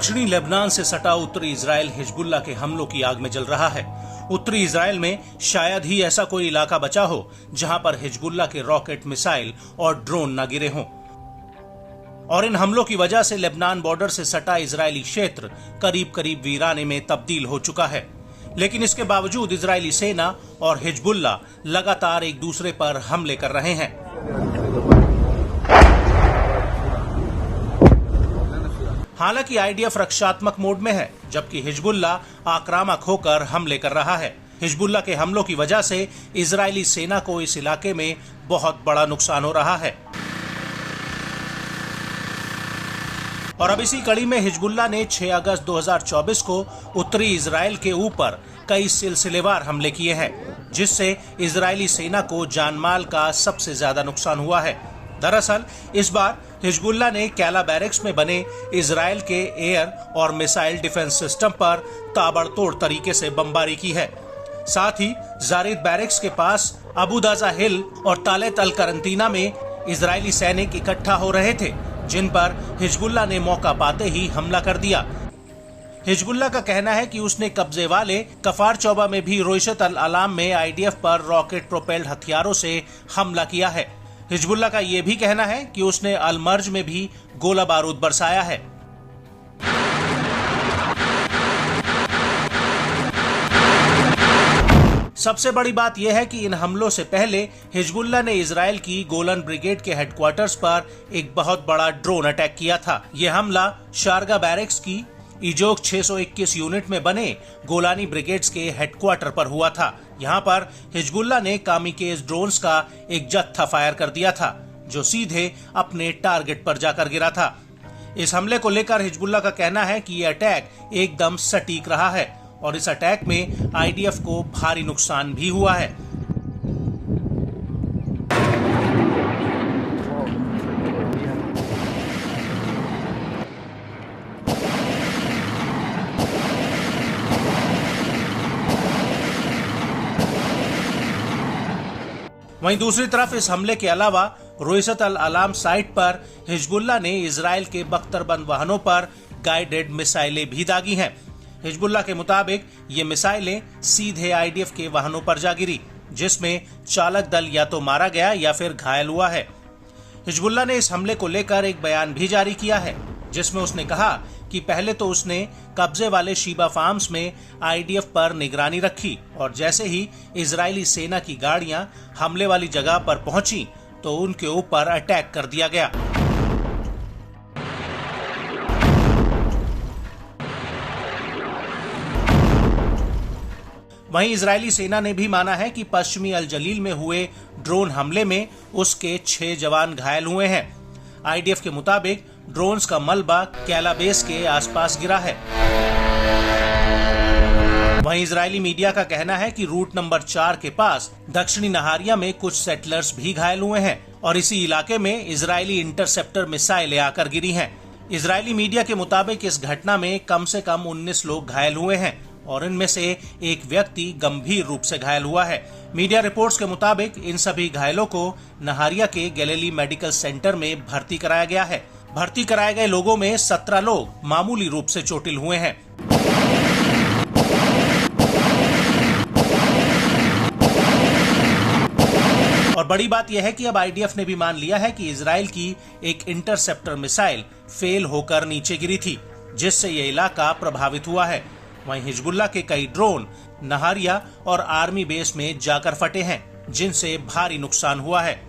दक्षिणी लेबनान से सटा उत्तरी इजराइल हिजबुल्लाह के हमलों की आग में जल रहा है। उत्तरी इजराइल में शायद ही ऐसा कोई इलाका बचा हो जहां पर हिजबुल्लाह के रॉकेट, मिसाइल और ड्रोन न गिरे हों। और इन हमलों की वजह से लेबनान बॉर्डर से सटा इजरायली क्षेत्र करीब करीब वीराने में तब्दील हो चुका है। लेकिन इसके बावजूद इजरायली सेना और हिजबुल्लाह लगातार एक दूसरे पर हमले कर रहे हैं। हालांकि आईडीएफ रक्षात्मक मोड में है, जबकि हिजबुल्लाह आक्रामक होकर हमले कर रहा है। हिजबुल्लाह के हमलों की वजह से इजरायली सेना को इस इलाके में बहुत बड़ा नुकसान हो रहा है। और अब इसी कड़ी में हिजबुल्लाह ने 6 अगस्त 2024 को उत्तरी इजराइल के ऊपर कई सिलसिलेवार हमले किए हैं, जिससे इजरायली सेना को जानमाल का सबसे ज्यादा नुकसान हुआ है। दरअसल इस बार हिजबुल्लाह ने कैला बैरक्स में बने इजराइल के एयर और मिसाइल डिफेंस सिस्टम पर ताबड़तोड़ तरीके से बमबारी की है। साथ ही जारिद बैरक्स के पास अबू दाजा हिल और तालेत अल करंतीना में इजरायली सैनिक इकट्ठा हो रहे थे, जिन पर हिजबुल्लाह ने मौका पाते ही हमला कर दिया। हिजबुल्लाह का कहना है कि उसने कब्जे वाले कफार चौबा में भी रोइशत अल अलाम में आईडीएफ पर रॉकेट प्रोपेल्ड हथियारों से हमला किया है। हिजबुल्लाह का यह भी कहना है कि उसने अल मर्ज में भी गोला बारूद बरसाया है। सबसे बड़ी बात यह है कि इन हमलों से पहले हिजबुल्लाह ने इजराइल की गोलन ब्रिगेड के हेडक्वार्टर्स पर एक बहुत बड़ा ड्रोन अटैक किया था। यह हमला शारगा बैरक्स की इजोक 621 यूनिट में बने गोलानी ब्रिगेड्स के हेडक्वार्टर पर हुआ था। यहाँ पर हिजबुल्लाह ने कामिकेज ड्रोन्स का एक जत्था फायर कर दिया था, जो सीधे अपने टारगेट पर जाकर गिरा था। इस हमले को लेकर हिजबुल्लाह का कहना है कि यह अटैक एकदम सटीक रहा है और इस अटैक में आईडीएफ को भारी नुकसान भी हुआ है। वहीं दूसरी तरफ इस हमले के अलावा रोइशत अल अलाम साइट पर हिजबुल्लाह ने इजराइल के बख्तरबंद वाहनों पर गाइडेड मिसाइलें भी दागी हैं। हिजबुल्लाह के मुताबिक ये मिसाइलें सीधे आईडीएफ के वाहनों पर जा गिरी, जिसमें चालक दल या तो मारा गया या फिर घायल हुआ है। हिजबुल्लाह ने इस हमले को लेकर एक बयान भी जारी किया है, जिसमें उसने कहा कि पहले तो उसने कब्जे वाले शीबा फार्म्स में आईडीएफ पर निगरानी रखी और जैसे ही इजरायली सेना की गाड़ियां हमले वाली जगह पर पहुंची तो उनके ऊपर अटैक कर दिया गया। वहीं इजरायली सेना ने भी माना है कि पश्चिमी अल जलील में हुए ड्रोन हमले में उसके 6 जवान घायल हुए हैं। आईडीएफ के मुताबिक ड्रोन्स का मलबा कैला बेस के आसपास गिरा है। वहीं इजरायली मीडिया का कहना है कि रूट नंबर 4 के पास दक्षिणी नहारिया में कुछ सेटलर्स भी घायल हुए हैं और इसी इलाके में इजरायली इंटरसेप्टर मिसाइलें आकर गिरी हैं। इजरायली मीडिया के मुताबिक इस घटना में कम से कम 19 लोग घायल हुए हैं और इनमें से एक व्यक्ति गंभीर रूप से घायल हुआ है। मीडिया रिपोर्ट्स के मुताबिक इन सभी घायलों को नहारिया के गैलीली मेडिकल सेंटर में भर्ती कराया गया है। भर्ती कराए गए लोगों में 17 लोग मामूली रूप से चोटिल हुए हैं। और बड़ी बात यह है कि अब आईडीएफ ने भी मान लिया है कि इजराइल की एक इंटरसेप्टर मिसाइल फेल होकर नीचे गिरी थी, जिससे यह इलाका प्रभावित हुआ है। वहीं हिजबुल्लाह के कई ड्रोन नहारिया और आर्मी बेस में जाकर फटे हैं, जिनसे भारी नुकसान हुआ है।